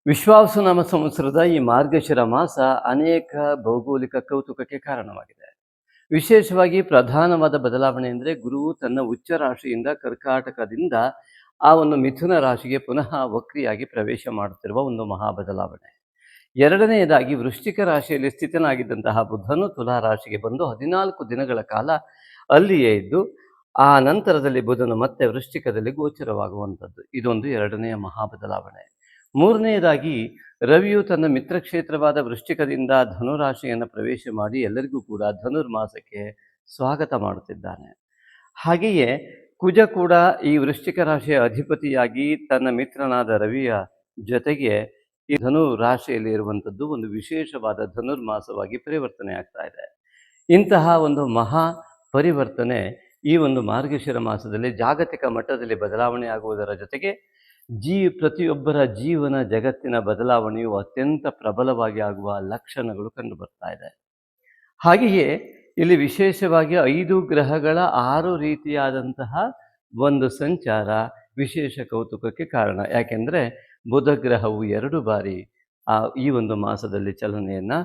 ವಿಶ್ವಾವಸುನಾಮ ಸಂವತ್ಸರದ ಈ ಮಾರ್ಗಶಿರ ಮಾಸ ಅನೇಕ ಭೌಗೋಳಿಕ ಕೌತುಕಕ್ಕೆ ಕಾರಣವಾಗಿದೆ. ವಿಶೇಷವಾಗಿ ಪ್ರಧಾನವಾದ ಬದಲಾವಣೆ ಅಂದರೆ ಗುರುವು ತನ್ನ ಉಚ್ಚ ರಾಶಿಯಿಂದ ಕರ್ಕಾಟಕದಿಂದ ಆ ಒಂದು ಮಿಥುನ ರಾಶಿಗೆ ಪುನಃ ವಕ್ರಿಯಾಗಿ ಪ್ರವೇಶ ಮಾಡುತ್ತಿರುವ ಒಂದು ಮಹಾ ಬದಲಾವಣೆ. ಎರಡನೆಯದಾಗಿ ವೃಶ್ಚಿಕ ರಾಶಿಯಲ್ಲಿ ಸ್ಥಿತನಾಗಿದ್ದಂತಹ ಬುಧನು ತುಲಾ ರಾಶಿಗೆ ಬಂದು 14 ದಿನಗಳ ಕಾಲ ಅಲ್ಲಿಯೇ ಇದ್ದು ಆ ನಂತರದಲ್ಲಿ ಬುಧನು ಮತ್ತೆ ವೃಶ್ಚಿಕದಲ್ಲಿ ಗೋಚರವಾಗುವಂಥದ್ದು. ಇದೊಂದು ಎರಡನೆಯ ಮಹಾ ಬದಲಾವಣೆ. ಮೂರನೆಯದಾಗಿ ರವಿಯು ತನ್ನ ಮಿತ್ರಕ್ಷೇತ್ರವಾದ ವೃಶ್ಚಿಕದಿಂದ ಧನುರಾಶಿಯನ್ನು ಪ್ರವೇಶ ಮಾಡಿ ಎಲ್ಲರಿಗೂ ಕೂಡ ಧನುರ್ಮಾಸಕ್ಕೆ ಸ್ವಾಗತ ಮಾಡುತ್ತಿದ್ದಾನೆ. ಹಾಗೆಯೇ ಕುಜ ಕೂಡ ಈ ವೃಶ್ಚಿಕ ರಾಶಿಯ ಅಧಿಪತಿಯಾಗಿ ತನ್ನ ಮಿತ್ರನಾದ ರವಿಯ ಜೊತೆಗೆ ಈ ಧನು ರಾಶಿಯಲ್ಲಿ ಇರುವಂಥದ್ದು ಒಂದು ವಿಶೇಷವಾದ ಧನುರ್ಮಾಸವಾಗಿ ಪರಿವರ್ತನೆ ಆಗ್ತಾ ಇದೆ. ಇಂತಹ ಒಂದು ಮಹಾ ಪರಿವರ್ತನೆ ಈ ಒಂದು ಮಾರ್ಗಶಿರ ಮಾಸದಲ್ಲಿ ಜಾಗತಿಕ ಮಟ್ಟದಲ್ಲಿ ಬದಲಾವಣೆ ಆಗುವುದರ ಜೊತೆಗೆ ಪ್ರತಿಯೊಬ್ಬರ ಜೀವನ ಜಗತ್ತಿನ ಬದಲಾವಣೆಯು ಅತ್ಯಂತ ಪ್ರಬಲವಾಗಿ ಆಗುವ ಲಕ್ಷಣಗಳು ಕಂಡು ಬರ್ತಾ ಇದೆ. ಹಾಗೆಯೇ ಇಲ್ಲಿ ವಿಶೇಷವಾಗಿ 5 ಗ್ರಹಗಳ 6 ರೀತಿಯಾದಂತಹ ಒಂದು ಸಂಚಾರ ವಿಶೇಷ ಕೌತುಕಕ್ಕೆ ಕಾರಣ. ಯಾಕೆಂದರೆ ಬುಧ ಗ್ರಹವು 2 ಬಾರಿ ಈ ಒಂದು ಮಾಸದಲ್ಲಿ ಚಲನೆಯನ್ನು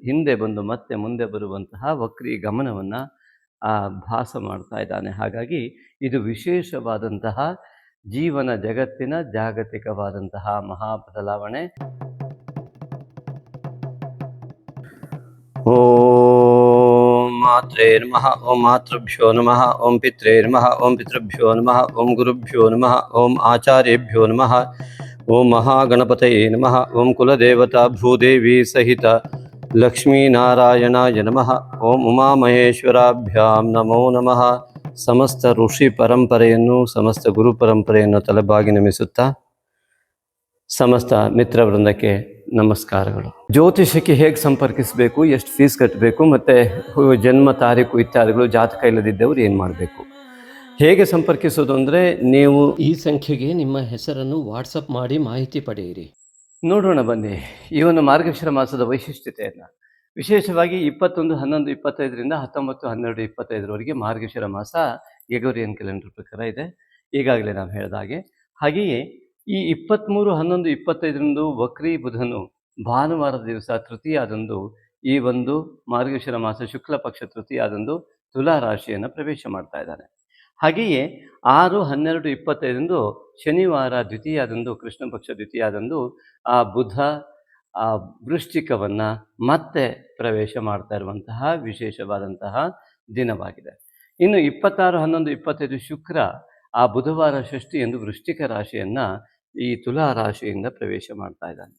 ಹಿಂದೆ ಬಂದು ಮತ್ತೆ ಮುಂದೆ ಬರುವಂತಹ ವಕ್ರಿ ಗಮನವನ್ನು ಭಾಸ ಮಾಡ್ತಾ ಇದ್ದಾನೆ. ಹಾಗಾಗಿ ಇದು ವಿಶೇಷವಾದಂತಹ ಜೀವನ ಜಗತ್ತಿನ ಜಾಗತಿಕವಾದಂತಹ ಮಹಾ ಬದಲಾವಣೆ. ಓಂ ಮಾತ್ರೇ ನಮಃ, ಓಂ ಮಾತೃಭ್ಯೋ ನಮಃ, ಓಂ ಪಿತ್ರೇ ನಮಃ, ಓಂ ಪಿತೃಭ್ಯೋ ನಮಃ, ಓಂ ಗುರುಭ್ಯೋ ನಮಃ, ಓಂ ಆಚಾರ್ಯೇಭ್ಯೋ ನಮಃ, ಓಂ ಮಹಾಗಣಪತಯೇ ನಮಃ, ಓಂ ಕುಲದೇವತಾ ಭೂದೇವಿ ಸಹಿತ ಲಕ್ಷ್ಮೀನಾರಾಯಣಾಯ ನಮಃ, ಓಂ ಉಮಾಮಹೇಶ್ವರಾಭ್ಯಾಂ ನಮೋ ನಮಃ. ಸಮಸ್ತ ಋಷಿ ಪರಂಪರೆಯನ್ನು ಸಮಸ್ತ ಗುರು ಪರಂಪರೆಯನ್ನು ತಲೆಬಾಗಿ ನಮಿಸುತ್ತಾ ಸಮಸ್ತ ಮಿತ್ರ ವೃಂದಕ್ಕೆ ನಮಸ್ಕಾರಗಳು. ಜ್ಯೋತಿಷಕ್ಕೆ ಹೇಗೆ ಸಂಪರ್ಕಿಸಬೇಕು, ಎಷ್ಟು ಫೀಸ್ ಕಟ್ಟಬೇಕು, ಮತ್ತು ಜನ್ಮ ತಾರೀಕು ಇತ್ಯಾದಿಗಳು ಜಾತಕ ಇಲ್ಲದಿದ್ದವರು ಏನು ಮಾಡಬೇಕು, ಹೇಗೆ ಸಂಪರ್ಕಿಸೋದು ಅಂದರೆ ನೀವು ಈ ಸಂಖ್ಯೆಗೆ ನಿಮ್ಮ ಹೆಸರನ್ನು ವಾಟ್ಸಪ್ ಮಾಡಿ ಮಾಹಿತಿ ಪಡೆಯಿರಿ. ನೋಡೋಣ ಬನ್ನಿ ಈ ಒಂದು ಮಾರ್ಗಶಿರ ಮಾಸದ ವೈಶಿಷ್ಟ್ಯತೆಯನ್ನು. ವಿಶೇಷವಾಗಿ 21/11/25ರಿಂದ 19/12/25ರವರೆಗೆ ಮಾರ್ಗಶಿರ ಮಾಸ ಗ್ರೆಗೋರಿಯನ್ ಕ್ಯಾಲೆಂಡರ್ ಪ್ರಕಾರ ಇದೆ, ಈಗಾಗಲೇ ನಾವು ಹೇಳಿದ ಹಾಗೆ. ಹಾಗೆಯೇ ಈ 23/11/25ರಂದು ವಕ್ರಿ ಬುಧನು ಭಾನುವಾರದ ದಿವಸ ತೃತೀಯಾದಂದು ಈ ಒಂದು ಮಾರ್ಗಶಿರ ಮಾಸ ಶುಕ್ಲ ಪಕ್ಷ ತೃತೀಯಾದಂದು ತುಲಾ ರಾಶಿಯನ್ನು ಪ್ರವೇಶ ಮಾಡ್ತಾ ಇದ್ದಾನೆ. ಹಾಗೆಯೇ 6/12/25ರಂದು ಶನಿವಾರ ದ್ವಿತೀಯಾದಂದು ಕೃಷ್ಣ ಪಕ್ಷ ದ್ವಿತೀಯಾದಂದು ಆ ಬುಧ ವೃಶ್ಚಿಕವನ್ನು ಮತ್ತೆ ಪ್ರವೇಶ ಮಾಡ್ತಾ ಇರುವಂತಹ ವಿಶೇಷವಾದಂತಹ ದಿನವಾಗಿದೆ. ಇನ್ನು 26/11/25 ಶುಕ್ರ ಆ ಬುಧವಾರ ಷಷ್ಠಿ ಎಂದು ವೃಶ್ಚಿಕ ರಾಶಿಯನ್ನು ಈ ತುಲಾ ರಾಶಿಯಿಂದ ಪ್ರವೇಶ ಮಾಡ್ತಾ ಇದ್ದಾನೆ.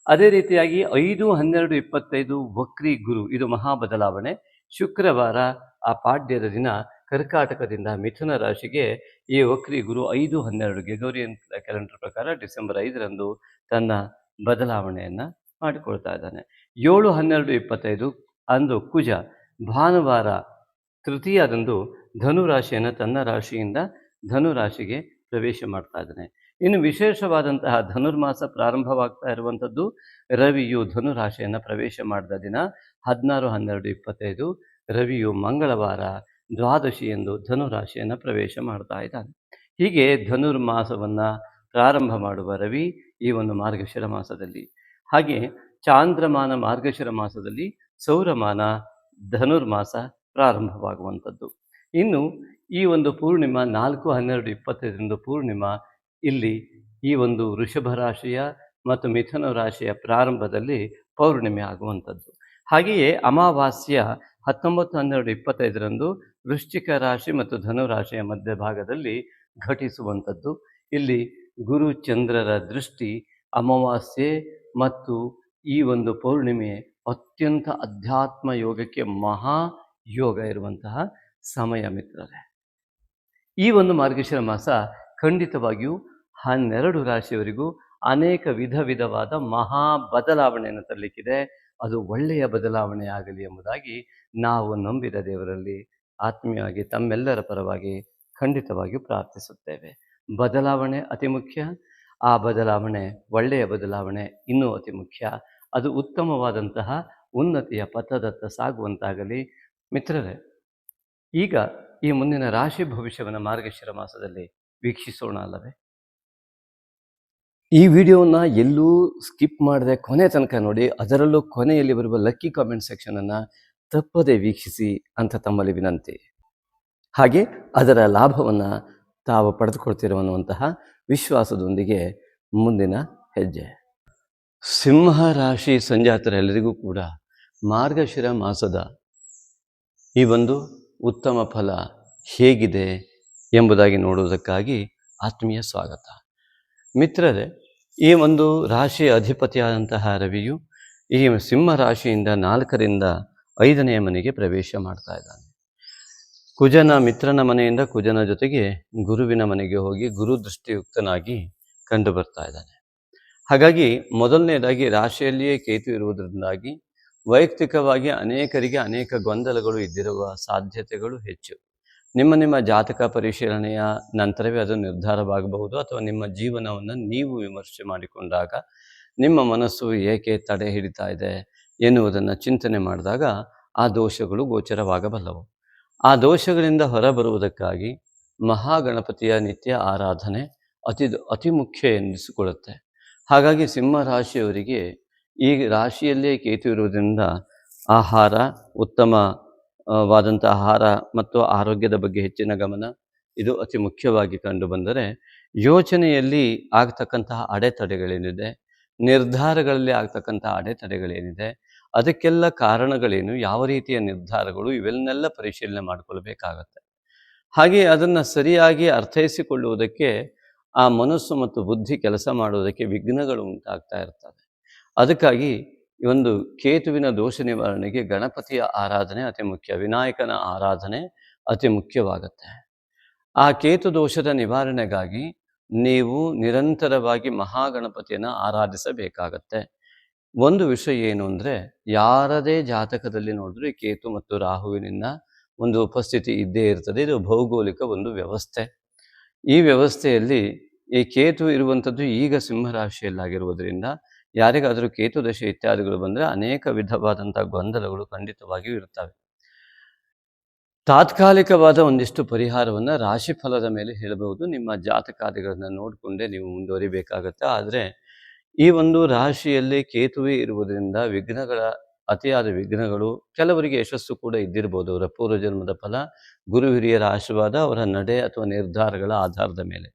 ಅದೇ ರೀತಿಯಾಗಿ 5/12/25 ವಕ್ರಿ ಗುರು, ಇದು ಮಹಾ ಬದಲಾವಣೆ. ಶುಕ್ರವಾರ ಆ ಪಾಡ್ಯದ ದಿನ ಕರ್ಕಾಟಕದಿಂದ ಮಿಥುನ ರಾಶಿಗೆ ಈ ವಕ್ರಿ ಗುರು 5/12 ಗ್ರೆಗೋರಿಯನ್ ಕ್ಯಾಲೆಂಡರ್ ಪ್ರಕಾರ ಡಿಸೆಂಬರ್ 5ರಂದು ತನ್ನ ಬದಲಾವಣೆಯನ್ನು ಮಾಡಿಕೊಳ್ತಾ ಇದ್ದಾನೆ. 7/12/25 ಅಂದು ಕುಜ ಭಾನುವಾರ ತೃತೀಯದಂದು ಧನುರಾಶಿಯನ್ನು ತನ್ನ ರಾಶಿಯಿಂದ ಧನುರಾಶಿಗೆ ಪ್ರವೇಶ ಮಾಡ್ತಾ ಇದ್ದಾನೆ. ಇನ್ನು ವಿಶೇಷವಾದಂತಹ ಧನುರ್ಮಾಸ ಪ್ರಾರಂಭವಾಗ್ತಾ ಇರುವಂಥದ್ದು ರವಿಯು ಧನುರಾಶಿಯನ್ನು ಪ್ರವೇಶ ಮಾಡಿದ ದಿನ 16/12/25 ರವಿಯು ಮಂಗಳವಾರ ದ್ವಾದಶಿ ಎಂದು ಧನುರಾಶಿಯನ್ನು ಪ್ರವೇಶ ಮಾಡ್ತಾ ಇದ್ದಾನೆ. ಹೀಗೆ ಧನುರ್ಮಾಸವನ್ನು ಪ್ರಾರಂಭ ಮಾಡುವ ರವಿ ಈ ಒಂದು ಮಾರ್ಗಶಿರ ಮಾಸದಲ್ಲಿ, ಹಾಗೆ ಚಾಂದ್ರಮಾನ ಮಾರ್ಗಶಿರ ಮಾಸದಲ್ಲಿ ಸೌರಮಾನ ಧನುರ್ಮಾಸ ಪ್ರಾರಂಭವಾಗುವಂಥದ್ದು. ಇನ್ನು ಈ ಒಂದು ಪೂರ್ಣಿಮಾ 4/12/25ರಂದು ಪೂರ್ಣಿಮಾ ಇಲ್ಲಿ ಈ ಒಂದು ವೃಷಭ ರಾಶಿಯ ಮತ್ತು ಮಿಥುನ ರಾಶಿಯ ಪ್ರಾರಂಭದಲ್ಲಿ ಪೌರ್ಣಿಮೆ ಆಗುವಂಥದ್ದು. ಹಾಗೆಯೇ ಅಮಾವಾಸ್ಯ 19/12/25ರಂದು ವೃಶ್ಚಿಕ ರಾಶಿ ಮತ್ತು ಧನುರಾಶಿಯ ಮಧ್ಯಭಾಗದಲ್ಲಿ ಘಟಿಸುವಂಥದ್ದು. ಇಲ್ಲಿ ಗುರು ಚಂದ್ರರ ದೃಷ್ಟಿ ಅಮಾವಾಸ್ಯೆ ಮತ್ತು ಈ ಒಂದು ಪೌರ್ಣಿಮೆ ಅತ್ಯಂತ ಅಧ್ಯಾತ್ಮ ಯೋಗಕ್ಕೆ ಮಹಾ ಯೋಗ ಇರುವಂತಹ ಸಮಯ ಮಿತ್ರರೇ. ಈ ಒಂದು ಮಾರ್ಗಶಿರ ಮಾಸ ಖಂಡಿತವಾಗಿಯೂ 12 ರಾಶಿಯವರಿಗೂ ಅನೇಕ ವಿಧವಾದ ಮಹಾ ಬದಲಾವಣೆಯನ್ನು ತರಲಿಕ್ಕಿದೆ. ಅದು ಒಳ್ಳೆಯ ಬದಲಾವಣೆ ಆಗಲಿ ಎಂಬುದಾಗಿ ನಾವು ನಂಬಿದ ದೇವರಲ್ಲಿ ಆತ್ಮೀಯವಾಗಿ ತಮ್ಮೆಲ್ಲರ ಪರವಾಗಿ ಖಂಡಿತವಾಗಿಯೂ ಪ್ರಾರ್ಥಿಸುತ್ತೇವೆ. ಬದಲಾವಣೆ ಅತಿ ಮುಖ್ಯ. ಆ ಬದಲಾವಣೆ ಒಳ್ಳೆಯ ಬದಲಾವಣೆ ಇನ್ನೂ ಅತಿ ಮುಖ್ಯ. ಅದು ಉತ್ತಮವಾದಂತಹ ಉನ್ನತಿಯ ಪಥದತ್ತ ಸಾಗುವಂತಾಗಲಿ. ಮಿತ್ರರೇ, ಈಗ ಈ ಮುಂದಿನ ರಾಶಿ ಭವಿಷ್ಯವನ್ನು ಮಾರ್ಗಶಿರ ಮಾಸದಲ್ಲಿ ವೀಕ್ಷಿಸೋಣ ಅಲ್ಲವೇ? ಈ ವಿಡಿಯೋನ ಎಲ್ಲೂ ಸ್ಕಿಪ್ ಮಾಡದೆ ಕೊನೆ ತನಕ ನೋಡಿ, ಅದರಲ್ಲೂ ಕೊನೆಯಲ್ಲಿ ಬರುವ ಲಕ್ಕಿ ಕಾಮೆಂಟ್ ಸೆಕ್ಷನನ್ನು ತಪ್ಪದೆ ವೀಕ್ಷಿಸಿ ಅಂತ ತಮ್ಮಲ್ಲಿ ವಿನಂತಿ. ಹಾಗೆ ಅದರ ಲಾಭವನ್ನು ತಾವು ಪಡೆದುಕೊಳ್ತಿರುವಂತಹ ವಿಶ್ವಾಸದೊಂದಿಗೆ ಮುಂದಿನ ಹೆಜ್ಜೆ. ಸಿಂಹ ರಾಶಿ ಸಂಜಾತರೆಲ್ಲರಿಗೂ ಕೂಡ ಮಾರ್ಗಶಿರ ಮಾಸದ ಈ ಒಂದು ಉತ್ತಮ ಫಲ ಹೇಗಿದೆ ಎಂಬುದಾಗಿ ನೋಡುವುದಕ್ಕಾಗಿ ಆತ್ಮೀಯ ಸ್ವಾಗತ. ಮಿತ್ರರೇ, ಈ ಒಂದು ರಾಶಿಯ ಅಧಿಪತಿಯಾದಂತಹ ರವಿಯು ಈ ಸಿಂಹ ರಾಶಿಯಿಂದ 4ರಿಂದ 5ನೇ ಮನೆಗೆ ಪ್ರವೇಶ ಮಾಡ್ತಾ ಇದ್ದಾನೆ. ಕುಜನ ಮಿತ್ರನ ಮನೆಯಿಂದ ಕುಜನ ಜೊತೆಗೆ ಗುರುವಿನ ಮನೆಗೆ ಹೋಗಿ ಗುರು ದೃಷ್ಟಿಯುಕ್ತನಾಗಿ ಕಂಡು ಬರ್ತಾ ಇದ್ದಾನೆ. ಹಾಗಾಗಿ ಮೊದಲನೇದಾಗಿ ರಾಶಿಯಲ್ಲಿಯೇ ಕೇತು ಇರುವುದರಿಂದಾಗಿ ವೈಯಕ್ತಿಕವಾಗಿ ಅನೇಕರಿಗೆ ಅನೇಕ ಗೊಂದಲಗಳು ಇದ್ದಿರುವ ಸಾಧ್ಯತೆಗಳು ಹೆಚ್ಚು. ನಿಮ್ಮ ಜಾತಕ ಪರಿಶೀಲನೆಯ ನಂತರವೇ ಅದು ನಿರ್ಧಾರವಾಗಬಹುದು, ಅಥವಾ ನಿಮ್ಮ ಜೀವನವನ್ನು ನೀವು ವಿಮರ್ಶೆ ಮಾಡಿಕೊಂಡಾಗ ನಿಮ್ಮ ಮನಸ್ಸು ಏಕೆ ತಡೆ ಹಿಡಿತಾ ಇದೆ ಎನ್ನುವುದನ್ನು ಚಿಂತನೆ ಮಾಡಿದಾಗ ಆ ದೋಷಗಳು ಗೋಚರವಾಗಬಲ್ಲವು. ಆ ದೋಷಗಳಿಂದ ಹೊರಬರುವುದಕ್ಕಾಗಿ ಮಹಾಗಣಪತಿಯ ನಿತ್ಯ ಆರಾಧನೆ ಅತಿ ಮುಖ್ಯ ಎನ್ನಿಸಿಕೊಳ್ಳುತ್ತೆ. ಹಾಗಾಗಿ ಸಿಂಹ ರಾಶಿಯವರಿಗೆ ಈ ರಾಶಿಯಲ್ಲೇ ಕೇತು ಇರುವುದರಿಂದ ಆಹಾರ, ಉತ್ತಮವಾದಂಥ ಆಹಾರ ಮತ್ತು ಆರೋಗ್ಯದ ಬಗ್ಗೆ ಹೆಚ್ಚಿನ ಗಮನ ಇದು ಅತಿ ಮುಖ್ಯವಾಗಿ ಕಂಡು ಬಂದರೆ, ಯೋಚನೆಯಲ್ಲಿ ಆಗ್ತಕ್ಕಂತಹ ಅಡೆತಡೆಗಳೇನಿದೆ, ನಿರ್ಧಾರಗಳಲ್ಲಿ ಆಗ್ತಕ್ಕಂತಹ ಅಡೆತಡೆಗಳೇನಿದೆ, ಅದಕ್ಕೆಲ್ಲ ಕಾರಣಗಳೇನು, ಯಾವ ರೀತಿಯ ನಿರ್ಧಾರಗಳು, ಇವೆಲ್ಲನೆಲ್ಲ ಪರಿಶೀಲನೆ ಮಾಡಿಕೊಳ್ಬೇಕಾಗತ್ತೆ. ಹಾಗೆ ಅದನ್ನು ಸರಿಯಾಗಿ ಅರ್ಥೈಸಿಕೊಳ್ಳುವುದಕ್ಕೆ ಆ ಮನಸ್ಸು ಮತ್ತು ಬುದ್ಧಿ ಕೆಲಸ ಮಾಡುವುದಕ್ಕೆ ವಿಘ್ನಗಳು ಉಂಟಾಗ್ತಾ ಇರ್ತವೆ. ಅದಕ್ಕಾಗಿ ಈ ಒಂದು ಕೇತುವಿನ ದೋಷ ನಿವಾರಣೆಗೆ ಗಣಪತಿಯ ಆರಾಧನೆ ಅತಿ ಮುಖ್ಯ, ವಿನಾಯಕನ ಆರಾಧನೆ ಅತಿ ಮುಖ್ಯವಾಗುತ್ತೆ. ಆ ಕೇತು ದೋಷದ ನಿವಾರಣೆಗಾಗಿ ನೀವು ನಿರಂತರವಾಗಿ ಮಹಾಗಣಪತಿಯನ್ನು ಆರಾಧಿಸಬೇಕಾಗತ್ತೆ. ಒಂದು ವಿಷಯ ಏನು ಅಂದರೆ, ಯಾರದೇ ಜಾತಕದಲ್ಲಿ ನೋಡಿದ್ರೂ ಈ ಕೇತು ಮತ್ತು ರಾಹುವಿನಿಂದ ಒಂದು ಉಪಸ್ಥಿತಿ ಇದ್ದೇ ಇರ್ತದೆ. ಇದು ಭೌಗೋಳಿಕ ಒಂದು ವ್ಯವಸ್ಥೆ. ಈ ವ್ಯವಸ್ಥೆಯಲ್ಲಿ ಈ ಕೇತು ಇರುವಂಥದ್ದು ಈಗ ಸಿಂಹರಾಶಿಯಲ್ಲಾಗಿರುವುದರಿಂದ ಯಾರಿಗಾದರೂ ಕೇತು ದಶೆ ಇತ್ಯಾದಿಗಳು ಬಂದರೆ ಅನೇಕ ವಿಧವಾದಂಥ ಗೊಂದಲಗಳು ಖಂಡಿತವಾಗಿಯೂ ಇರ್ತವೆ. ತಾತ್ಕಾಲಿಕವಾದ ಒಂದಿಷ್ಟು ಪರಿಹಾರವನ್ನು ರಾಶಿಫಲದ ಮೇಲೆ ಹೇಳಬಹುದು. ನಿಮ್ಮ ಜಾತಕಾದಿಗಳನ್ನು ನೋಡಿಕೊಂಡೇ ನೀವು ಮುಂದುವರಿಬೇಕಾಗತ್ತೆ. ಆದರೆ ಈ ಒಂದು ರಾಶಿಯಲ್ಲಿ ಕೇತುವೇ ಇರುವುದರಿಂದ ಅತಿಯಾದ ವಿಘ್ನಗಳು, ಕೆಲವರಿಗೆ ಯಶಸ್ಸು ಕೂಡ ಇದ್ದಿರ್ಬೋದು. ಅವರ ಪೂರ್ವಜನ್ಮದ ಫಲ, ಗುರು ಹಿರಿಯರ ಆಶೀರ್ವಾದ, ಅವರ ನಡೆ ಅಥವಾ ನಿರ್ಧಾರಗಳ ಆಧಾರದ ಮೇಲೆ,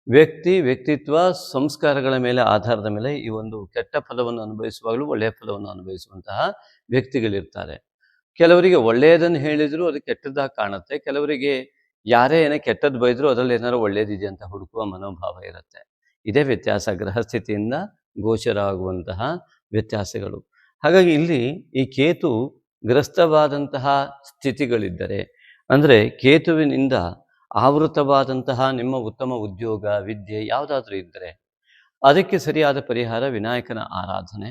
ವ್ಯಕ್ತಿತ್ವ, ಸಂಸ್ಕಾರಗಳ ಮೇಲೆ ಆಧಾರದ ಮೇಲೆ ಈ ಒಂದು ಕೆಟ್ಟ ಫಲವನ್ನು ಅನುಭವಿಸುವಾಗಲೂ ಒಳ್ಳೆಯ ಫಲವನ್ನು ಅನುಭವಿಸುವಂತಹ ವ್ಯಕ್ತಿಗಳಿರ್ತಾರೆ. ಕೆಲವರಿಗೆ ಒಳ್ಳೆಯದನ್ನು ಹೇಳಿದರೂ ಅದು ಕೆಟ್ಟದ್ದಾಗಿ ಕಾಣುತ್ತೆ. ಕೆಲವರಿಗೆ ಯಾರೇ ಏನೇ ಕೆಟ್ಟದ್ದು ಬೈದರೂ ಅದರಲ್ಲಿ ಏನಾದ್ರು ಒಳ್ಳೆಯದಿದೆ ಅಂತ ಹುಡುಕುವ ಮನೋಭಾವ ಇರುತ್ತೆ. ಇದೇ ವ್ಯತ್ಯಾಸ, ಗ್ರಹಸ್ಥಿತಿಯಿಂದ ಗೋಚರ ಆಗುವಂತಹ ವ್ಯತ್ಯಾಸಗಳು. ಹಾಗಾಗಿ ಇಲ್ಲಿ ಈ ಕೇತು ಗ್ರಸ್ತವಾದಂತಹ ಸ್ಥಿತಿಗಳಿದ್ದರೆ, ಅಂದರೆ ಕೇತುವಿನಿಂದ ಆವೃತವಾದಂತಹ ನಿಮ್ಮ ಉತ್ತಮ ಉದ್ಯೋಗ, ವಿದ್ಯೆ ಯಾವುದಾದ್ರೂ ಇದ್ದರೆ ಅದಕ್ಕೆ ಸರಿಯಾದ ಪರಿಹಾರ ವಿನಾಯಕನ ಆರಾಧನೆ.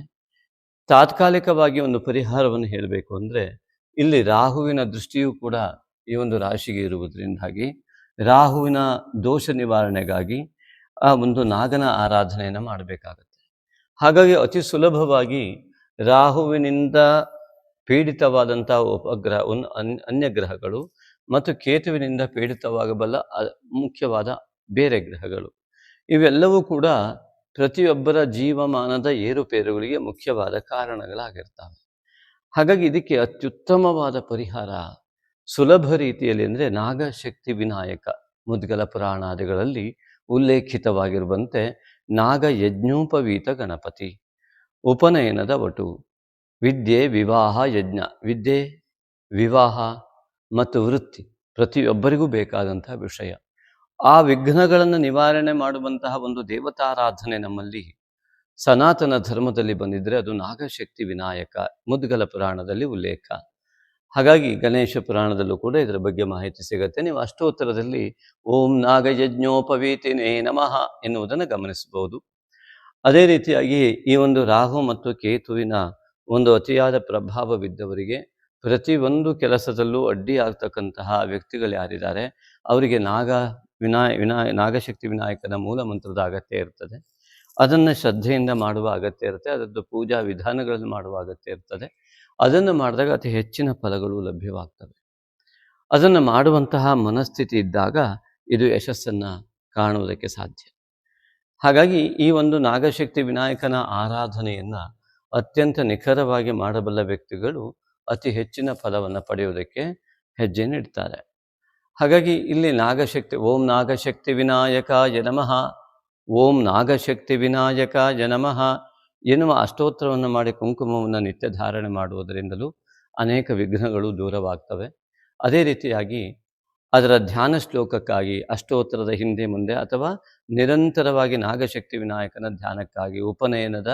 ತಾತ್ಕಾಲಿಕವಾಗಿ ಒಂದು ಪರಿಹಾರವನ್ನು ಹೇಳಬೇಕು ಅಂದರೆ, ಇಲ್ಲಿ ರಾಹುವಿನ ದೃಷ್ಟಿಯೂ ಕೂಡ ಈ ಒಂದು ರಾಶಿಗೆ ಇರುವುದರಿಂದಾಗಿ ರಾಹುವಿನ ದೋಷ ನಿವಾರಣೆಗಾಗಿ ಆ ಒಂದು ನಾಗನ ಆರಾಧನೆಯನ್ನು ಮಾಡಬೇಕಾಗತ್ತೆ. ಹಾಗಾಗಿ ಅತಿ ಸುಲಭವಾಗಿ ರಾಹುವಿನಿಂದ ಪೀಡಿತವಾದಂಥ ಅನ್ಯ ಗ್ರಹಗಳು ಮತ್ತು ಕೇತುವಿನಿಂದ ಪೀಡಿತವಾಗಬಲ್ಲ ಮುಖ್ಯವಾದ ಬೇರೆ ಗ್ರಹಗಳು, ಇವೆಲ್ಲವೂ ಕೂಡ ಪ್ರತಿಯೊಬ್ಬರ ಜೀವಮಾನದ ಏರುಪೇರುಗಳಿಗೆ ಮುಖ್ಯವಾದ ಕಾರಣಗಳಾಗಿರ್ತವೆ. ಹಾಗಾಗಿ ಇದಕ್ಕೆ ಅತ್ಯುತ್ತಮವಾದ ಪರಿಹಾರ ಸುಲಭ ರೀತಿಯಲ್ಲಿ ಅಂದರೆ ನಾಗಶಕ್ತಿ ವಿನಾಯಕ. ಮುದ್ಗಲ ಪುರಾಣಾದಿಗಳಲ್ಲಿ ಉಲ್ಲೇಖಿತವಾಗಿರುವಂತೆ ನಾಗ ಯಜ್ಞೋಪವೀತ ಗಣಪತಿ, ಉಪನಯನದ ವಟು, ವಿದ್ಯೆ ವಿವಾಹ ಯಜ್ಞ, ವಿದ್ಯೆ ವಿವಾಹ ಮತ್ತು ವೃತ್ತಿ ಪ್ರತಿಯೊಬ್ಬರಿಗೂ ಬೇಕಾದಂತಹ ವಿಷಯ. ಆ ವಿಘ್ನಗಳನ್ನು ನಿವಾರಣೆ ಮಾಡುವಂತಹ ಒಂದು ದೇವತಾರಾಧನೆ ನಮ್ಮಲ್ಲಿ ಸನಾತನ ಧರ್ಮದಲ್ಲಿ ಬಂದಿದ್ದರೆ ಅದು ನಾಗಶಕ್ತಿ ವಿನಾಯಕ, ಮುದ್ಗಲ ಪುರಾಣದಲ್ಲಿ ಉಲ್ಲೇಖ. ಹಾಗಾಗಿ ಗಣೇಶ ಪುರಾಣದಲ್ಲೂ ಕೂಡ ಇದರ ಬಗ್ಗೆ ಮಾಹಿತಿ ಸಿಗುತ್ತೆ. ನೀವು ಅಷ್ಟೋತ್ತರದಲ್ಲಿ ಓಂ ನಾಗಯಜ್ಞೋಪವೀತಿನೇ ನಮಃ ಎನ್ನುವುದನ್ನು ಗಮನಿಸಬಹುದು. ಅದೇ ರೀತಿಯಾಗಿ ಈ ಒಂದು ರಾಹು ಮತ್ತು ಕೇತುವಿನ ಒಂದು ಅತಿಯಾದ ಪ್ರಭಾವವಿದ್ದವರಿಗೆ ಪ್ರತಿಯೊಂದು ಕೆಲಸದಲ್ಲೂ ಅಡ್ಡಿ ಆಗ್ತಕ್ಕಂತಹ ವ್ಯಕ್ತಿಗಳು ಯಾರಿದ್ದಾರೆ ಅವರಿಗೆ ನಾಗಶಕ್ತಿ ವಿನಾಯಕನ ಮೂಲ ಮಂತ್ರದ ಅಗತ್ಯ ಇರ್ತದೆ. ಅದನ್ನು ಶ್ರದ್ಧೆಯಿಂದ ಮಾಡುವ ಅಗತ್ಯ ಇರುತ್ತೆ. ಅದರದ್ದು ಪೂಜಾ ವಿಧಾನಗಳನ್ನು ಮಾಡುವ ಅಗತ್ಯ ಇರ್ತದೆ. ಅದನ್ನು ಮಾಡಿದಾಗ ಅತಿ ಹೆಚ್ಚಿನ ಫಲಗಳು ಲಭ್ಯವಾಗ್ತವೆ. ಅದನ್ನು ಮಾಡುವಂತಹ ಮನಸ್ಥಿತಿ ಇದ್ದಾಗ ಇದು ಯಶಸ್ಸನ್ನು ಕಾಣುವುದಕ್ಕೆ ಸಾಧ್ಯ. ಹಾಗಾಗಿ ಈ ಒಂದು ನಾಗಶಕ್ತಿ ವಿನಾಯಕನ ಆರಾಧನೆಯನ್ನು ಅತ್ಯಂತ ನಿಖರವಾಗಿ ಮಾಡಬಲ್ಲ ವ್ಯಕ್ತಿಗಳು ಅತಿ ಹೆಚ್ಚಿನ ಫಲವನ್ನು ಪಡೆಯುವುದಕ್ಕೆ ಹೆಜ್ಜೆ ನೀಡ್ತಾರೆ. ಹಾಗಾಗಿ ಇಲ್ಲಿ ನಾಗಶಕ್ತಿ ಓಂ ನಾಗಶಕ್ತಿ ವಿನಾಯಕಾಯ ನಮಃ, ಓಂ ನಾಗಶಕ್ತಿ ವಿನಾಯಕಾಯ ನಮಃ ಎನ್ನುವ ಅಷ್ಟೋತ್ತರವನ್ನು ಮಾಡಿ ಕುಂಕುಮವನ್ನು ನಿತ್ಯ ಧಾರಣೆ ಮಾಡುವುದರಿಂದಲೂ ಅನೇಕ ವಿಘ್ನಗಳು ದೂರವಾಗ್ತವೆ. ಅದೇ ರೀತಿಯಾಗಿ ಅದರ ಧ್ಯಾನ ಶ್ಲೋಕಕ್ಕಾಗಿ ಅಷ್ಟೋತ್ತರದ ಹಿಂದೆ ಮುಂದೆ ಅಥವಾ ನಿರಂತರವಾಗಿ ನಾಗಶಕ್ತಿ ವಿನಾಯಕನ ಧ್ಯಾನಕ್ಕಾಗಿ ಉಪನಯನದ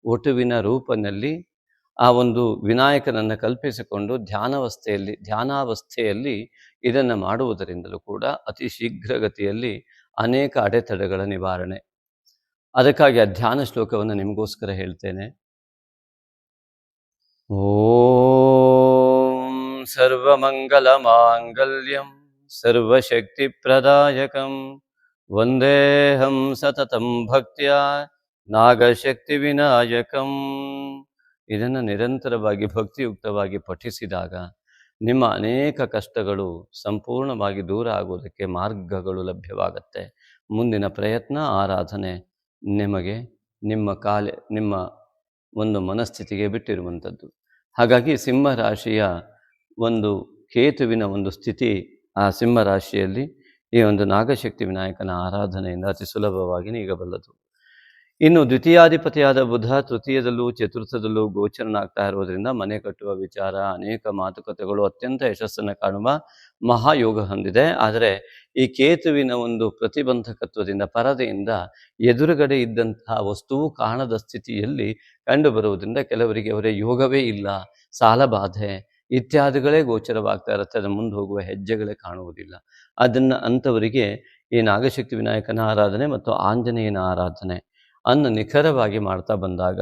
ಒಟುವಿನ ರೂಪದಲ್ಲಿ ಆ ಒಂದು ವಿನಾಯಕನನ್ನು ಕಲ್ಪಿಸಿಕೊಂಡು ಧ್ಯಾನಾವಸ್ಥೆಯಲ್ಲಿ ಇದನ್ನು ಮಾಡುವುದರಿಂದಲೂ ಕೂಡ ಅತಿ ಶೀಘ್ರಗತಿಯಲ್ಲಿ ಅನೇಕ ಅಡೆತಡೆಗಳ ನಿವಾರಣೆ. ಅದಕ್ಕಾಗಿ ಆ ಧ್ಯಾನ ಶ್ಲೋಕವನ್ನು ನಿಮಗೋಸ್ಕರ ಹೇಳ್ತೇನೆ. ಓಂ ಸರ್ವಮಂಗಲ ಮಾಂಗಲ್ಯಂ ಸರ್ವಶಕ್ತಿ ಪ್ರದಾಯಕಂ ವಂದೇಹಂ ಸತತಂ ಭಕ್ತ್ಯಾ ನಾಗಶಕ್ತಿ ವಿನಾಯಕಂ. ಇದನ್ನು ನಿರಂತರವಾಗಿ ಭಕ್ತಿಯುಕ್ತವಾಗಿ ಪಠಿಸಿದಾಗ ನಿಮ್ಮ ಅನೇಕ ಕಷ್ಟಗಳು ಸಂಪೂರ್ಣವಾಗಿ ದೂರ ಆಗುವುದಕ್ಕೆ ಮಾರ್ಗಗಳು ಲಭ್ಯವಾಗುತ್ತೆ. ಮುಂದಿನ ಪ್ರಯತ್ನ ಆರಾಧನೆ ನಿಮಗೆ ನಿಮ್ಮ ಒಂದು ಮನಸ್ಥಿತಿಗೆ ಬಿಟ್ಟಿರುವಂಥದ್ದು. ಹಾಗಾಗಿ ಸಿಂಹರಾಶಿಯ ಒಂದು ಕೇತುವಿನ ಒಂದು ಸ್ಥಿತಿ ಆ ಸಿಂಹರಾಶಿಯಲ್ಲಿ ಈ ಒಂದು ನಾಗಶಕ್ತಿ ವಿನಾಯಕನ ಆರಾಧನೆಯಿಂದ ಅತಿ ಸುಲಭವಾಗಿ ನೀಗಬಲ್ಲದು. ಇನ್ನು ದ್ವಿತೀಯಾಧಿಪತಿಯಾದ ಬುಧ ತೃತೀಯದಲ್ಲೂ ಚತುರ್ಥದಲ್ಲೂ ಗೋಚರನಾಗ್ತಾ ಇರೋದ್ರಿಂದ ಮನೆ ಕಟ್ಟುವ ವಿಚಾರ, ಅನೇಕ ಮಾತುಕತೆಗಳು ಅತ್ಯಂತ ಯಶಸ್ಸನ್ನು ಕಾಣುವ ಮಹಾಯೋಗ ಹೊಂದಿದೆ. ಆದರೆ ಈ ಕೇತುವಿನ ಒಂದು ಪ್ರತಿಬಂಧಕತ್ವದಿಂದ ಪರದೆಯಿಂದ ಎದುರುಗಡೆ ಇದ್ದಂತಹ ವಸ್ತುವು ಕಾಣದ ಸ್ಥಿತಿಯಲ್ಲಿ ಕಂಡುಬರುವುದರಿಂದ ಕೆಲವರಿಗೆ ಅವರ ಯೋಗವೇ ಇಲ್ಲ, ಸಾಲಬಾಧೆ ಇತ್ಯಾದಿಗಳೇ ಗೋಚರವಾಗ್ತಾ ಇರುತ್ತೆ. ಅದರ ಮುಂದೆ ಹೋಗುವ ಹೆಜ್ಜೆಗಳೇ ಕಾಣುವುದಿಲ್ಲ. ಅಂಥವರಿಗೆ ಈ ನಾಗಶಕ್ತಿ ವಿನಾಯಕನ ಆರಾಧನೆ ಮತ್ತು ಆಂಜನೇಯನ ಆರಾಧನೆ ಅನ್ನು ನಿಖರವಾಗಿ ಮಾಡ್ತಾ ಬಂದಾಗ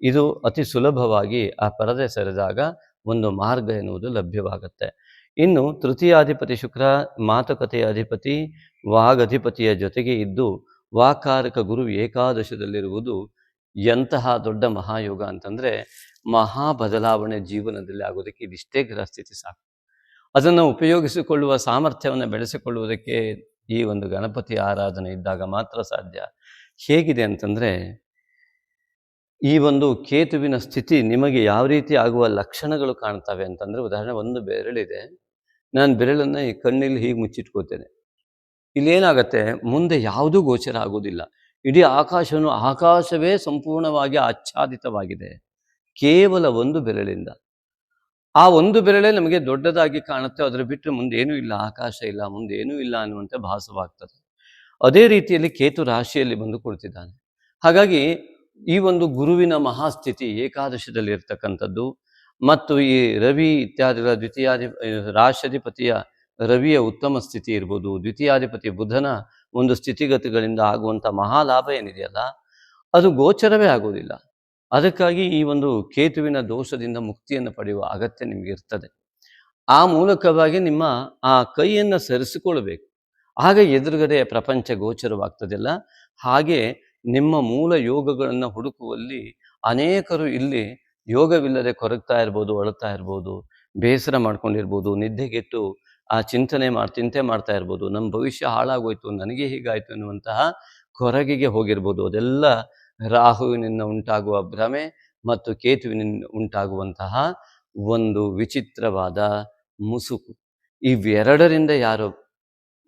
ಇದು ಅತಿ ಸುಲಭವಾಗಿ ಆ ಪರದೆ ಸರಿದಾಗ ಒಂದು ಮಾರ್ಗ ಎನ್ನುವುದು ಲಭ್ಯವಾಗುತ್ತೆ. ಇನ್ನು ತೃತೀಯಾಧಿಪತಿ ಶುಕ್ರ ಮಾತುಕತೆಯ ಅಧಿಪತಿ, ವಾಗಧಿಪತಿಯ ಜೊತೆಗೆ ಇದ್ದು ವಾಕಾರಕ ಗುರು ಏಕಾದಶದಲ್ಲಿರುವುದು ಎಂತಹ ದೊಡ್ಡ ಮಹಾಯೋಗ ಅಂತಂದರೆ ಮಹಾ ಬದಲಾವಣೆ ಜೀವನದಲ್ಲಿ ಆಗೋದಕ್ಕೆ ಇದಿಷ್ಟೇ ಗ್ರಹಸ್ಥಿತಿ ಸಾಕು. ಅದನ್ನು ಉಪಯೋಗಿಸಿಕೊಳ್ಳುವ ಸಾಮರ್ಥ್ಯವನ್ನು ಬೆಳೆಸಿಕೊಳ್ಳುವುದಕ್ಕೆ ಈ ಒಂದು ಗಣಪತಿ ಆರಾಧನೆ ಇದ್ದಾಗ ಮಾತ್ರ ಸಾಧ್ಯ. ಹೇಗಿದೆ ಅಂತಂದರೆ ಈ ಒಂದು ಕೇತುವಿನ ಸ್ಥಿತಿ ನಿಮಗೆ ಯಾವ ರೀತಿ ಆಗುವ ಲಕ್ಷಣಗಳು ಕಾಣ್ತವೆ ಅಂತಂದರೆ, ಉದಾಹರಣೆ ಒಂದು ಬೆರಳಿದೆ, ನಾನು ಬೆರಳನ್ನು ಈ ಕಣ್ಣಲ್ಲಿ ಹೀಗೆ ಮುಚ್ಚಿಟ್ಕೋತೇನೆ. ಇಲ್ಲೇನಾಗತ್ತೆ, ಮುಂದೆ ಯಾವುದೂ ಗೋಚರ ಆಗೋದಿಲ್ಲ. ಇಡೀ ಆಕಾಶವೇ ಸಂಪೂರ್ಣವಾಗಿ ಆಚ್ಛಾದಿತವಾಗಿದೆ ಕೇವಲ ಒಂದು ಬೆರಳಿಂದ. ಆ ಒಂದು ಬೆರಳೇ ನಮಗೆ ದೊಡ್ಡದಾಗಿ ಕಾಣುತ್ತೆ, ಅದರ ಬಿಟ್ಟರೆ ಮುಂದೆ ಏನೂ ಇಲ್ಲ, ಆಕಾಶ ಇಲ್ಲ, ಮುಂದೆ ಏನೂ ಇಲ್ಲ ಅನ್ನುವಂತೆ ಭಾಸವಾಗ್ತದೆ. ಅದೇ ರೀತಿಯಲ್ಲಿ ಕೇತು ರಾಶಿಯಲ್ಲಿ ಬಂದು ಕುಳಿತಿದ್ದಾನೆ. ಹಾಗಾಗಿ ಈ ಒಂದು ಗುರುವಿನ ಮಹಾಸ್ಥಿತಿ ಏಕಾದಶದಲ್ಲಿ ಇರ್ತಕ್ಕಂಥದ್ದು ಮತ್ತು ಈ ರವಿ ಇತ್ಯಾದಿಗಳ ರಾಶ್ಯಾಧಿಪತಿಯ ರವಿಯ ಉತ್ತಮ ಸ್ಥಿತಿ ಇರ್ಬೋದು, ದ್ವಿತೀಯಾಧಿಪತಿ ಬುಧನ ಒಂದು ಸ್ಥಿತಿಗತಿಗಳಿಂದ ಆಗುವಂಥ ಮಹಾಲಾಭ ಏನಿದೆಯಲ್ಲ ಅದು ಗೋಚರವೇ ಆಗೋದಿಲ್ಲ. ಅದಕ್ಕಾಗಿ ಈ ಒಂದು ಕೇತುವಿನ ದೋಷದಿಂದ ಮುಕ್ತಿಯನ್ನು ಪಡೆಯುವ ಅಗತ್ಯ ನಿಮಗೆ ಇರ್ತದೆ. ಆ ಮೂಲಕವಾಗಿ ನಿಮ್ಮ ಆ ಕೈಯನ್ನು ಸರಿಸಿಕೊಳ್ಬೇಕು. ಆಗ ಎದುರುಗಡೆ ಪ್ರಪಂಚ ಗೋಚರವಾಗ್ತದಲ್ಲ. ಹಾಗೆ ನಿಮ್ಮ ಮೂಲ ಯೋಗಗಳನ್ನು ಹುಡುಕುವಲ್ಲಿ ಅನೇಕರು ಇಲ್ಲಿ ಯೋಗವಿಲ್ಲದೆ ಕೊರಗ್ತಾ ಇರ್ಬೋದು, ಅಳುತ್ತಾ ಇರ್ಬೋದು, ಬೇಸರ ಮಾಡ್ಕೊಂಡಿರ್ಬೋದು, ನಿದ್ದೆಗೆಟ್ಟು ಆ ಚಿಂತೆ ಮಾಡ್ತಾ ಇರ್ಬೋದು. ನಮ್ಮ ಭವಿಷ್ಯ ಹಾಳಾಗೋಯ್ತು, ನನಗೆ ಹೀಗಾಯಿತು ಎನ್ನುವಂತಹ ಕೊರಗಿಗೆ ಹೋಗಿರ್ಬೋದು. ಅದೆಲ್ಲ ರಾಹುವಿನಿಂದ ಉಂಟಾಗುವ ಭ್ರಮೆ ಮತ್ತು ಕೇತುವಿನಿಂದ ಉಂಟಾಗುವಂತಹ ಒಂದು ವಿಚಿತ್ರವಾದ ಮುಸುಕು. ಇವೆರಡರಿಂದ ಯಾರು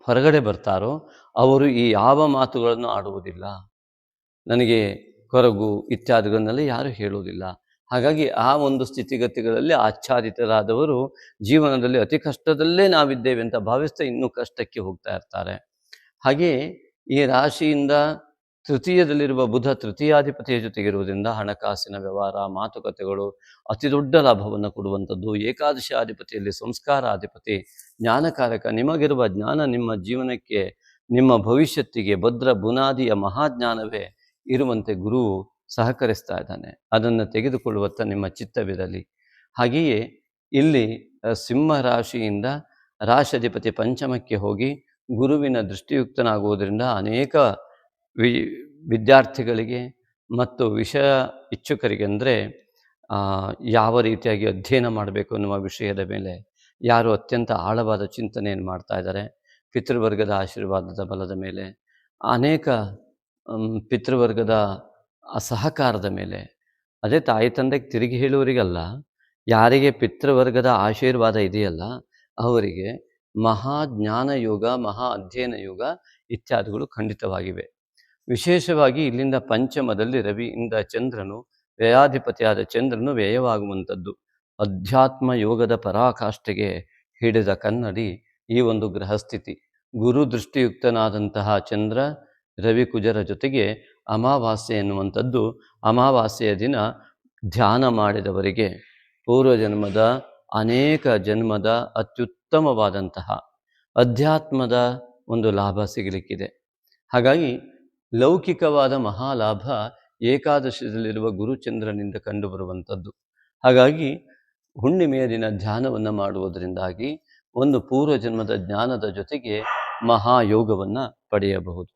ಹೊರಗಡೆ ಬರ್ತಾರೋ ಅವರು ಈ ಯಾವ ಮಾತುಗಳನ್ನು ಆಡುವುದಿಲ್ಲ. ನನಗೆ ಕೊರಗು ಇತ್ಯಾದಿಗಳನ್ನೆಲ್ಲ ಯಾರು ಹೇಳುವುದಿಲ್ಲ. ಹಾಗಾಗಿ ಆ ಒಂದು ಸ್ಥಿತಿಗತಿಗಳಲ್ಲಿ ಆಚ್ಛಾದಿತರಾದವರು ಜೀವನದಲ್ಲಿ ಅತಿ ಕಷ್ಟದಲ್ಲೇ ನಾವಿದ್ದೇವೆ ಅಂತ ಭಾವಿಸ್ತಾ ಇನ್ನೂ ಕಷ್ಟಕ್ಕೆ ಹೋಗ್ತಾ ಇರ್ತಾರೆ. ಹಾಗೆ ಈ ರಾಶಿಯಿಂದ ತೃತೀಯದಲ್ಲಿರುವ ಬುಧ ತೃತೀಯಾಧಿಪತಿಯ ಜೊತೆಗಿರುವುದರಿಂದ ಹಣಕಾಸಿನ ವ್ಯವಹಾರ, ಮಾತುಕತೆಗಳು ಅತಿ ದೊಡ್ಡ ಲಾಭವನ್ನು ಕೊಡುವಂಥದ್ದು. ಏಕಾದಶಾಧಿಪತಿಯಲ್ಲಿ ಸಂಸ್ಕಾರಾಧಿಪತಿ, ಜ್ಞಾನಕಾರಕ. ನಿಮಗಿರುವ ಜ್ಞಾನ ನಿಮ್ಮ ಜೀವನಕ್ಕೆ, ನಿಮ್ಮ ಭವಿಷ್ಯತ್ತಿಗೆ ಭದ್ರ ಬುನಾದಿಯ ಮಹಾಜ್ಞಾನವೇ ಇರುವಂತೆ ಗುರು ಸಹಕರಿಸ್ತಾ ಇದ್ದಾನೆ. ಅದನ್ನು ತೆಗೆದುಕೊಳ್ಳುವತ್ತ ನಿಮ್ಮ ಚಿತ್ತವಿರಲಿ. ಹಾಗೆಯೇ ಇಲ್ಲಿ ಸಿಂಹ ರಾಶಿಯಿಂದ ರಾಶಿಯಾಧಿಪತಿ ಪಂಚಮಕ್ಕೆ ಹೋಗಿ ಗುರುವಿನ ದೃಷ್ಟಿಯುಕ್ತನಾಗುವುದರಿಂದ ಅನೇಕ ವಿದ್ಯಾರ್ಥಿಗಳಿಗೆ ಮತ್ತು ವಿಷಯ ಇಚ್ಛುಕರಿಗೆ, ಅಂದರೆ ಯಾವ ರೀತಿಯಾಗಿ ಅಧ್ಯಯನ ಮಾಡಬೇಕು ಅನ್ನುವ ವಿಷಯದ ಮೇಲೆ ಯಾರು ಅತ್ಯಂತ ಆಳವಾದ ಚಿಂತನೆಯನ್ನು ಮಾಡ್ತಾ ಇದ್ದಾರೆ, ಪಿತೃವರ್ಗದ ಆಶೀರ್ವಾದದ ಬಲದ ಮೇಲೆ ಅನೇಕ ಪಿತೃವರ್ಗದ ಸಹಕಾರದ ಮೇಲೆ, ಅದೇ ತಾಯಿ ತಂದೆಗೆ ತಿರುಗಿ ಹೇಳುವವರಿಗಲ್ಲ, ಯಾರಿಗೆ ಪಿತೃವರ್ಗದ ಆಶೀರ್ವಾದ ಇದೆಯಲ್ಲ ಅವರಿಗೆ ಮಹಾ ಜ್ಞಾನ ಯೋಗ, ಮಹಾ ಅಧ್ಯಯನ ಯೋಗ ಇತ್ಯಾದಿಗಳು ಖಂಡಿತವಾಗಿವೆ. ವಿಶೇಷವಾಗಿ ಇಲ್ಲಿಂದ ಪಂಚಮದಲ್ಲಿ ರವಿಯಿಂದ ಚಂದ್ರನು, ವ್ಯಯಾಧಿಪತಿಯಾದ ಚಂದ್ರನು ವ್ಯಯವಾಗುವಂಥದ್ದು. ಅಧ್ಯಾತ್ಮ ಯೋಗದ ಪರಾಕಾಷ್ಠೆಗೆ ಹಿಡಿದ ಕನ್ನಡಿ ಈ ಒಂದು ಗ್ರಹಸ್ಥಿತಿ. ಗುರು ದೃಷ್ಟಿಯುಕ್ತನಾದಂತಹ ಚಂದ್ರ ರವಿ ಕುಜರ ಜೊತೆಗೆ ಅಮಾವಾಸ್ಯೆ ಎನ್ನುವಂಥದ್ದು, ಅಮಾವಾಸ್ಯೆಯ ದಿನ ಧ್ಯಾನ ಮಾಡಿದವರಿಗೆ ಪೂರ್ವಜನ್ಮದ ಅನೇಕ ಜನ್ಮದ ಅತ್ಯುತ್ತಮವಾದಂತಹ ಅಧ್ಯಾತ್ಮದ ಒಂದು ಲಾಭ ಸಿಗಲಿಕ್ಕಿದೆ. ಹಾಗಾಗಿ ಲೌಕಿಕವಾದ ಮಹಾಲಾಭ ಏಕಾದಶದಲ್ಲಿರುವ ಗುರುಚಂದ್ರನಿಂದ ಕಂಡುಬರುವಂಥದ್ದು. ಹಾಗಾಗಿ ಹುಣ್ಣಿಮೆಯ ದಿನ ಧ್ಯಾನವನ್ನು ಮಾಡುವುದರಿಂದಾಗಿ ಒಂದು ಪೂರ್ವಜನ್ಮದ ಜ್ಞಾನದ ಜೊತೆಗೆ ಮಹಾಯೋಗವನ್ನು ಪಡೆಯಬಹುದು.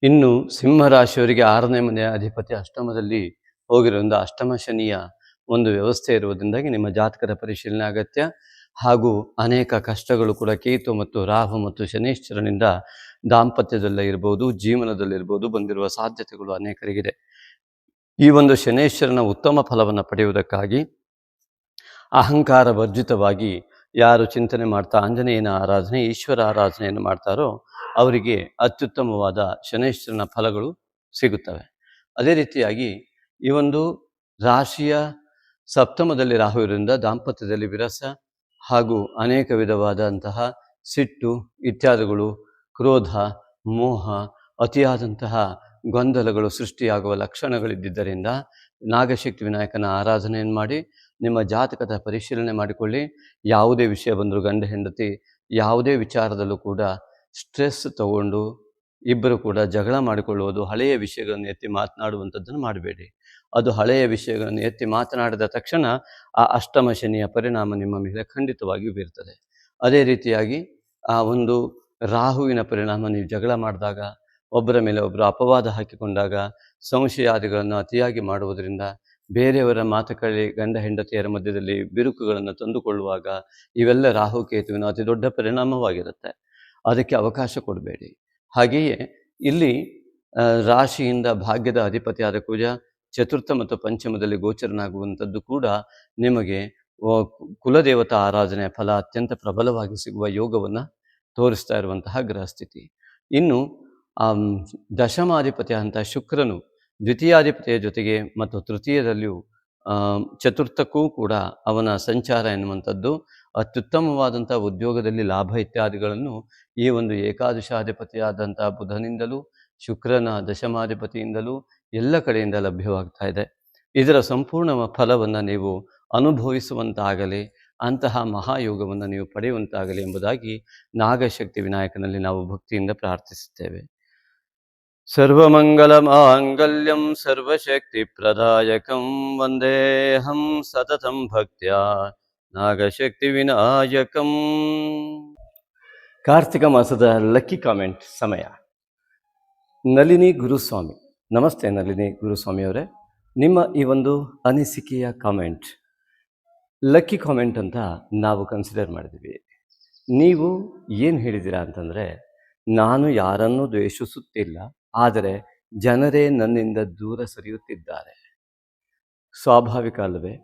ಇನ್ನು ಸಿಂಹರಾಶಿಯವರಿಗೆ 6ನೇ ಮನೆಯ ಅಧಿಪತಿ ಅಷ್ಟಮದಲ್ಲಿ ಹೋಗಿರೋದ್ರಿಂದ ಅಷ್ಟಮ ಶನಿಯ ಒಂದು ವ್ಯವಸ್ಥೆ ಇರುವುದರಿಂದಾಗಿ ನಿಮ್ಮ ಜಾತಕದ ಪರಿಶೀಲನೆ ಅಗತ್ಯ. ಹಾಗೂ ಅನೇಕ ಕಷ್ಟಗಳು ಕೂಡ ಕೇತು ಮತ್ತು ರಾಹು ಮತ್ತು ಶನೈಶ್ಚರನಿಂದ ದಾಂಪತ್ಯದಲ್ಲೇ ಇರ್ಬೋದು, ಜೀವನದಲ್ಲಿರ್ಬೋದು ಬಂದಿರುವ ಸಾಧ್ಯತೆಗಳು ಅನೇಕರಿಗಿದೆ. ಈ ಒಂದು ಶನೈಶ್ಚರನ ಉತ್ತಮ ಫಲವನ್ನು ಪಡೆಯುವುದಕ್ಕಾಗಿ ಅಹಂಕಾರ ವರ್ಜಿತವಾಗಿ ಯಾರು ಚಿಂತನೆ ಮಾಡ್ತಾ ಆಂಜನೇಯನ ಆರಾಧನೆ, ಈಶ್ವರ ಆರಾಧನೆಯನ್ನು ಮಾಡ್ತಾರೋ ಅವರಿಗೆ ಅತ್ಯುತ್ತಮವಾದ ಶನೈಶ್ಚರನ ಫಲಗಳು ಸಿಗುತ್ತವೆ. ಅದೇ ರೀತಿಯಾಗಿ ಈ ಒಂದು ರಾಶಿಯ ಸಪ್ತಮದಲ್ಲಿ ರಾಹು ಇರುವುದರಿಂದ ದಾಂಪತ್ಯದಲ್ಲಿ ವಿರಸ ಹಾಗೂ ಅನೇಕ ವಿಧವಾದಂತಹ ಸಿಟ್ಟು ಇತ್ಯಾದಿಗಳು, ಕ್ರೋಧ, ಮೋಹ, ಅತಿಯಾದಂತಹ ಗೊಂದಲಗಳು ಸೃಷ್ಟಿಯಾಗುವ ಲಕ್ಷಣಗಳಿದ್ದರಿಂದ ನಾಗಶಕ್ತಿ ವಿನಾಯಕನ ಆರಾಧನೆಯನ್ನು ಮಾಡಿ ನಿಮ್ಮ ಜಾತಕದ ಪರಿಶೀಲನೆ ಮಾಡಿಕೊಳ್ಳಿ. ಯಾವುದೇ ವಿಷಯ ಬಂದರೂ ಗಂಡ ಹೆಂಡತಿ ಯಾವುದೇ ವಿಚಾರದಲ್ಲೂ ಕೂಡ ಸ್ಟ್ರೆಸ್ ತಗೊಂಡು ಇಬ್ಬರು ಕೂಡ ಜಗಳ ಮಾಡಿಕೊಳ್ಳುವುದು, ಹಳೆಯ ವಿಷಯಗಳನ್ನು ಎತ್ತಿ ಮಾತನಾಡುವಂಥದ್ದನ್ನು ಮಾಡಬೇಡಿ. ಅದು ಹಳೆಯ ವಿಷಯಗಳನ್ನು ಎತ್ತಿ ಮಾತನಾಡಿದ ತಕ್ಷಣ ಆ ಅಷ್ಟಮ ಶನಿಯ ಪರಿಣಾಮ ನಿಮ್ಮ ಮೇಲೆ ಖಂಡಿತವಾಗಿಯೂ ಬೀರ್ತದೆ. ಅದೇ ರೀತಿಯಾಗಿ ಆ ಒಂದು ರಾಹುವಿನ ಪರಿಣಾಮ, ನೀವು ಜಗಳ ಮಾಡಿದಾಗ, ಒಬ್ಬರ ಮೇಲೆ ಒಬ್ಬರು ಅಪವಾದ ಹಾಕಿಕೊಂಡಾಗ, ಸಂಶಯಾದಿಗಳನ್ನು ಅತಿಯಾಗಿ ಮಾಡುವುದರಿಂದ, ಬೇರೆಯವರ ಮಾತುಕತೆ ಗಂಡ ಹೆಂಡತಿಯರ ಮಧ್ಯದಲ್ಲಿ ಬಿರುಕುಗಳನ್ನು ತಂದುಕೊಳ್ಳುವಾಗ ಇವೆಲ್ಲ ರಾಹುಕೇತುವಿನ ಅತಿ ದೊಡ್ಡ ಪರಿಣಾಮವಾಗಿರುತ್ತೆ. ಅದಕ್ಕೆ ಅವಕಾಶ ಕೊಡಬೇಡಿ. ಹಾಗೆಯೇ ಇಲ್ಲಿ ರಾಶಿಯಿಂದ ಭಾಗ್ಯದ ಅಧಿಪತಿಯಾದ ಕುಜ ಚತುರ್ಥ ಮತ್ತು ಪಂಚಮದಲ್ಲಿ ಗೋಚರನಾಗುವಂಥದ್ದು ಕೂಡ ನಿಮಗೆ ಕುಲದೇವತಾ ಆರಾಧನೆಯ ಫಲ ಅತ್ಯಂತ ಪ್ರಬಲವಾಗಿ ಸಿಗುವ ಯೋಗವನ್ನು ತೋರಿಸ್ತಾ ಇರುವಂತಹ ಗ್ರಹಸ್ಥಿತಿ. ಇನ್ನು ದಶಮಾಧಿಪತಿ ಅಂತ ಶುಕ್ರನು ದ್ವಿತೀಯಾಧಿಪತಿಯ ಜೊತೆಗೆ ಮತ್ತು ತೃತೀಯದಲ್ಲಿಯೂ ಚತುರ್ಥಕ್ಕೂ ಕೂಡ ಅವನ ಸಂಚಾರ ಎನ್ನುವಂಥದ್ದು ಅತ್ಯುತ್ತಮವಾದಂಥ ಉದ್ಯೋಗದಲ್ಲಿ ಲಾಭ ಇತ್ಯಾದಿಗಳನ್ನು ಈ ಒಂದು ಏಕಾದಶಾಧಿಪತಿಯಾದಂಥ ಬುಧನಿಂದಲೂ ಶುಕ್ರನ ದಶಮಾಧಿಪತಿಯಿಂದಲೂ ಎಲ್ಲ ಕಡೆಯಿಂದ ಲಭ್ಯವಾಗ್ತಾ ಇದೆ. ಇದರ ಸಂಪೂರ್ಣ ಫಲವನ್ನು ನೀವು ಅನುಭವಿಸುವಂತಾಗಲಿ, ಅಂತಹ ಮಹಾಯೋಗವನ್ನು ನೀವು ಪಡೆಯುವಂತಾಗಲಿ ಎಂಬುದಾಗಿ ನಾಗಶಕ್ತಿ ವಿನಾಯಕನಲ್ಲಿ ನಾವು ಭಕ್ತಿಯಿಂದ ಪ್ರಾರ್ಥಿಸುತ್ತೇವೆ. ಸರ್ವಮಂಗಲ ಮಾಂಗಲ್ಯಂ ಸರ್ವಶಕ್ತಿ ಪ್ರದಾಯಕಂ ವಂದೇಹಂ ಸತತಂ ಭಕ್ತ್ಯಾ ನಾಗಶಕ್ತಿ ವಿನಾಯಕಂ. ಕಾರ್ತಿಕ ಮಾಸದ ಲಕ್ಕಿ ಕಾಮೆಂಟ್ ಸಮಯ. ನಳಿನಿ ಗುರುಸ್ವಾಮಿ, ನಮಸ್ತೆ ನಳಿನಿ ಗುರುಸ್ವಾಮಿಯವರೇ. ನಿಮ್ಮ ಈ ಒಂದು ಅನಿಸಿಕೆಯ ಕಾಮೆಂಟ್ ಲಕ್ಕಿ ಕಾಮೆಂಟ್ ಅಂತ ನಾವು ಕನ್ಸಿಡರ್ ಮಾಡಿದ್ದೀವಿ. ನೀವು ಏನು ಹೇಳಿದ್ದೀರಾ ಅಂತಂದರೆ, ನಾನು ಯಾರನ್ನೂ ದ್ವೇಷಿಸುತ್ತಿಲ್ಲ, ಆದರೆ ಜನರೇ ನನ್ನಿಂದ ದೂರ ಸರಿಯುತ್ತಿದ್ದಾರೆ. ಸ್ವಾಭಾವಿಕ ಅಲ್ಲವೇ?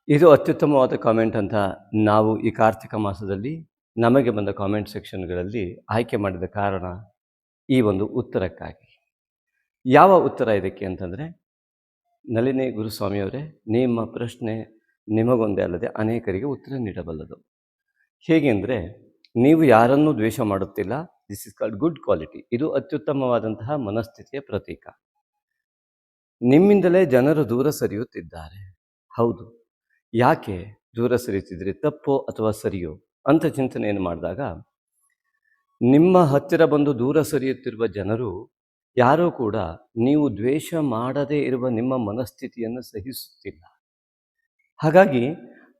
ಇದು ಅತ್ಯುತ್ತಮವಾದ ಕಾಮೆಂಟ್ ಅಂತ ನಾವು ಈ ಕಾರ್ತಿಕ ಮಾಸದಲ್ಲಿ ನಮಗೆ ಬಂದ ಕಾಮೆಂಟ್ ಸೆಕ್ಷನ್ಗಳಲ್ಲಿ ಆಯ್ಕೆ ಮಾಡಿದ ಕಾರಣ ಈ ಒಂದು ಉತ್ತರಕ್ಕಾಗಿ. ಯಾವ ಉತ್ತರ ಇದಕ್ಕೆ ಅಂತಂದರೆ, ನಳಿನಿ ಗುರುಸ್ವಾಮಿಯವರೇ, ನಿಮ್ಮ ಪ್ರಶ್ನೆ ನಿಮಗೊಂದೇ ಅಲ್ಲದೆ ಅನೇಕರಿಗೆ ಉತ್ತರ ನೀಡಬಲ್ಲದು. ಹೇಗೆ ಅಂದರೆ, ನೀವು ಯಾರನ್ನೂ ದ್ವೇಷ ಮಾಡುತ್ತಿಲ್ಲ. This is called good quality. ಇದು ಅತ್ಯುತ್ತಮವಾದಂತಹ ಮನಸ್ಥಿತಿಯ ಪ್ರತೀಕ. ನಿಮ್ಮಿಂದಲೇ ಜನರು ದೂರ ಸರಿಯುತ್ತಿದ್ದಾರೆ. ಹೌದು, ಯಾಕೆ ದೂರ ಸರಿಯುತ್ತಿದ್ದರೆ, ತಪ್ಪೋ ಅಥವಾ ಸರಿಯೋ ಅಂತ ಚಿಂತನೆಯನ್ನು ಮಾಡಿದಾಗ, ನಿಮ್ಮ ಹತ್ತಿರ ಬಂದು ದೂರ ಸರಿಯುತ್ತಿರುವ ಜನರು ಯಾರೂ ಕೂಡ ನೀವು ದ್ವೇಷ ಮಾಡದೇ ಇರುವ ನಿಮ್ಮ ಮನಸ್ಥಿತಿಯನ್ನು ಸಹಿಸುತ್ತಿಲ್ಲ. ಹಾಗಾಗಿ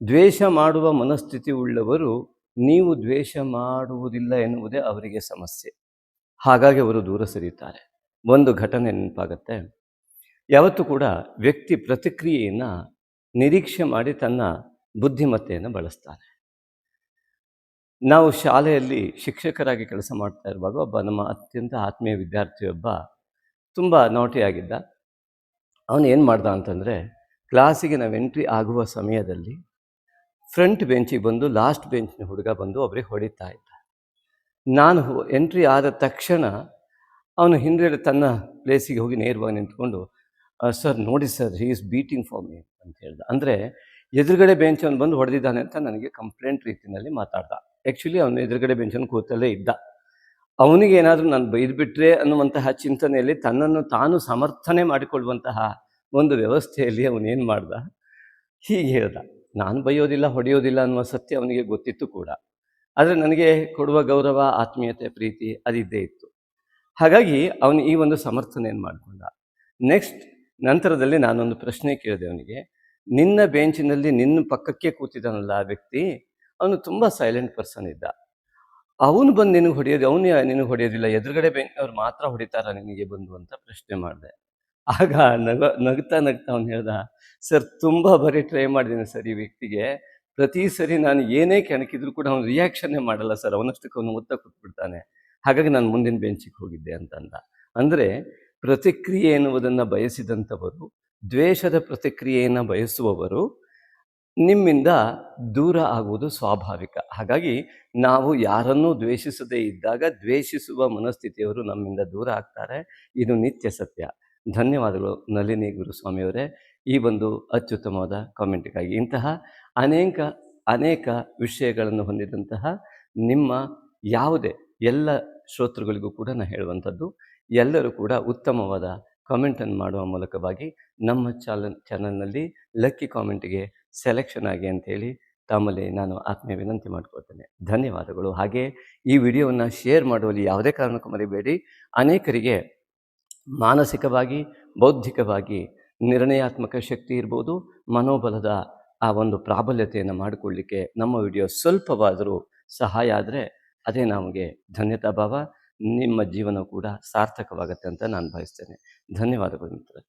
ದ್ವೇಷ ಮಾಡುವ ಮನಸ್ಥಿತಿ ಉಳ್ಳವರು ನೀವು ದ್ವೇಷ ಮಾಡುವುದಿಲ್ಲ ಎನ್ನುವುದೇ ಅವರಿಗೆ ಸಮಸ್ಯೆ. ಹಾಗಾಗಿ ಅವರು ದೂರ ಸರಿಯುತ್ತಾರೆ. ಒಂದು ಘಟನೆ ನೆನಪಾಗತ್ತೆ. ಯಾವತ್ತೂ ಕೂಡ ವ್ಯಕ್ತಿ ಪ್ರತಿಕ್ರಿಯೆಯನ್ನು ನಿರೀಕ್ಷೆ ಮಾಡಿ ತನ್ನ ಬುದ್ಧಿಮತ್ತೆಯನ್ನು ಬಳಸ್ತಾನೆ. ನಾವು ಶಾಲೆಯಲ್ಲಿ ಶಿಕ್ಷಕರಾಗಿ ಕೆಲಸ ಮಾಡ್ತಾ ಇರುವಾಗ ಒಬ್ಬ ನಮ್ಮ ಅತ್ಯಂತ ಆತ್ಮೀಯ ವಿದ್ಯಾರ್ಥಿಯೊಬ್ಬ ತುಂಬ ನಾಟಿಯಾಗಿದ್ದ. ಅವನು ಏನು ಮಾಡ್ದ ಅಂತಂದರೆ, ಕ್ಲಾಸಿಗೆ ನಾವು ಎಂಟ್ರಿ ಆಗುವ ಸಮಯದಲ್ಲಿ ಫ್ರಂಟ್ ಬೆಂಚಿಗೆ ಬಂದು ಲಾಸ್ಟ್ ಬೆಂಚಿನ ಹುಡುಗ ಬಂದು ಒಬ್ಬರಿಗೆ ಹೊಡಿತಾ ಇದ್ದ. ನಾನು ಎಂಟ್ರಿ ಆದ ತಕ್ಷಣ ಅವನು ಹಿಂದುಗಡೆ ತನ್ನ ಪ್ಲೇಸಿಗೆ ಹೋಗಿ ನೇರವಾಗಿ ನಿಂತ್ಕೊಂಡು, ಸರ್ ನೋಡಿ sir, he is beating for me ಅಂತ ಹೇಳ್ದ. ಅಂದರೆ ಎದುರುಗಡೆ ಬೆಂಚವನು ಬಂದು ಹೊಡೆದಿದ್ದಾನೆ ಅಂತ ನನಗೆ ಕಂಪ್ಲೇಂಟ್ ರೀತಿಯಲ್ಲಿ ಮಾತಾಡ್ದ. ಆ್ಯಕ್ಚುಲಿ ಅವನು ಎದುರುಗಡೆ ಬೆಂಚನ್ನು ಕೂತಲ್ಲೇ ಇದ್ದ. ಅವನಿಗೆ ಏನಾದರೂ ನಾನು ಬೈದುಬಿಟ್ರೆ ಅನ್ನುವಂತಹ ಚಿಂತನೆಯಲ್ಲಿ ತನ್ನನ್ನು ತಾನು ಸಮರ್ಥನೆ ಮಾಡಿಕೊಳ್ಳುವಂತಹ ಒಂದು ವ್ಯವಸ್ಥೆಯಲ್ಲಿ ಅವನೇನು ಮಾಡ್ದ, ಹೀಗೆ ಹೇಳ್ದ. ನಾನು ಬೈಯೋದಿಲ್ಲ, ಹೊಡೆಯೋದಿಲ್ಲ ಅನ್ನುವ ಸತ್ಯ ಅವನಿಗೆ ಗೊತ್ತಿತ್ತು ಕೂಡ. ಆದರೆ ನನಗೆ ಕೊಡುವ ಗೌರವ, ಆತ್ಮೀಯತೆ, ಪ್ರೀತಿ ಅದಿದ್ದೇ ಇತ್ತು. ಹಾಗಾಗಿ ಅವನು ಈ ಒಂದು ಸಮರ್ಥನೆಯನ್ನು ಮಾಡಿಕೊಂಡ. ನಂತರದಲ್ಲಿ ನಾನೊಂದು ಪ್ರಶ್ನೆ ಕೇಳಿದೆ ಅವನಿಗೆ, ನಿನ್ನ ಬೆಂಚಿನಲ್ಲಿ ನಿನ್ನ ಪಕ್ಕಕ್ಕೆ ಕೂತಿದ್ದಾನಲ್ಲ ಆ ವ್ಯಕ್ತಿ, ಅವನು ತುಂಬ ಸೈಲೆಂಟ್ ಪರ್ಸನ್ ಇದ್ದ. ಅವನು ಬಂದು ನಿನಗೆ ನಿನಗೆ ಹೊಡೆಯೋದಿಲ್ಲ, ಎದುರುಗಡೆ ಬೆಂಚಿನವ್ರು ಮಾತ್ರ ಹೊಡಿತಾರ ನಿನಗೆ ಬಂದು ಅಂತ ಪ್ರಶ್ನೆ ಮಾಡಿದೆ. ಆಗ ನಗ್ತಾ ಅವನು ಹೇಳ್ದ, ಸರ್ ತುಂಬ ಬರೀ ಟ್ರೈ ಮಾಡಿದ್ದೀನಿ ಸರ್ ಈ ವ್ಯಕ್ತಿಗೆ. ಪ್ರತಿ ಸರಿ ನಾನು ಏನೇ ಕೆಣಕಿದ್ರು ಕೂಡ ಅವನು ರಿಯಾಕ್ಷನ್ನೇ ಮಾಡಲ್ಲ ಸರ್, ಅವನಷ್ಟಕ್ಕೆ ಅವನು ಮುತ್ತ ಕೂತ್ಬಿಡ್ತಾನೆ. ಹಾಗಾಗಿ ನಾನು ಮುಂದಿನ ಬೆಂಚಿಗೆ ಹೋಗಿದ್ದೆ ಅಂತಂದ. ಅಂದರೆ ಪ್ರತಿಕ್ರಿಯೆ ಎನ್ನುವುದನ್ನು ಬಯಸಿದಂಥವರು, ದ್ವೇಷದ ಪ್ರತಿಕ್ರಿಯೆಯನ್ನು ಬಯಸುವವರು ನಿಮ್ಮಿಂದ ದೂರ ಆಗುವುದು ಸ್ವಾಭಾವಿಕ. ಹಾಗಾಗಿ ನಾವು ಯಾರನ್ನೂ ದ್ವೇಷಿಸದೇ ಇದ್ದಾಗ ದ್ವೇಷಿಸುವ ಮನಸ್ಥಿತಿಯವರು ನಮ್ಮಿಂದ ದೂರ ಆಗ್ತಾರೆ. ಇದು ನಿತ್ಯ ಸತ್ಯ. ಧನ್ಯವಾದಗಳು ನಳಿನಿ ಗುರುಸ್ವಾಮಿಯವರೇ, ಈ ಒಂದು ಅತ್ಯುತ್ತಮವಾದ ಕಾಮೆಂಟಿಗಾಗಿ. ಇಂತಹ ಅನೇಕ ವಿಷಯಗಳನ್ನು ಹೊಂದಿದಂತಹ ನಿಮ್ಮ ಯಾವುದೇ ಎಲ್ಲ ಶ್ರೋತೃಗಳಿಗೂ ಕೂಡ ನಾನು ಹೇಳುವಂಥದ್ದು, ಎಲ್ಲರೂ ಕೂಡ ಉತ್ತಮವಾದ ಕಾಮೆಂಟನ್ನು ಮಾಡುವ ಮೂಲಕವಾಗಿ ನಮ್ಮ ಚಾನಲ್ನಲ್ಲಿ ಲಕ್ಕಿ ಕಾಮೆಂಟಿಗೆ ಸೆಲೆಕ್ಷನ್ ಆಗಿ ಅಂಥೇಳಿ ತಮ್ಮಲ್ಲಿ ನಾನು ಆತ್ಮೀಯ ವಿನಂತಿ ಮಾಡ್ಕೊಳ್ತೇನೆ. ಧನ್ಯವಾದಗಳು. ಹಾಗೆ ಈ ವಿಡಿಯೋವನ್ನು ಶೇರ್ ಮಾಡುವಲ್ಲಿ ಯಾವುದೇ ಕಾರಣಕ್ಕೂ ಮರಿಬೇಡಿ. ಅನೇಕರಿಗೆ ಮಾನಸಿಕವಾಗಿ, ಬೌದ್ಧಿಕವಾಗಿ ನಿರ್ಣಯಾತ್ಮಕ ಶಕ್ತಿ ಇರ್ಬೋದು, ಮನೋಬಲದ ಆ ಒಂದು ಪ್ರಾಬಲ್ಯತೆಯನ್ನು ಮಾಡಿಕೊಳ್ಳಲಿಕ್ಕೆ ನಮ್ಮ ವಿಡಿಯೋ ಸ್ವಲ್ಪವಾದರೂ ಸಹಾಯ ಆದರೆ ಅದೇ ನಮಗೆ ಧನ್ಯತಾ ಭಾವ. ನಿಮ್ಮ ಜೀವನ ಕೂಡ ಸಾರ್ಥಕವಾಗುತ್ತೆ ಅಂತ ನಾನು ಭಾವಿಸ್ತೇನೆ. ಧನ್ಯವಾದಗಳು ಮಿತ್ರರೇ.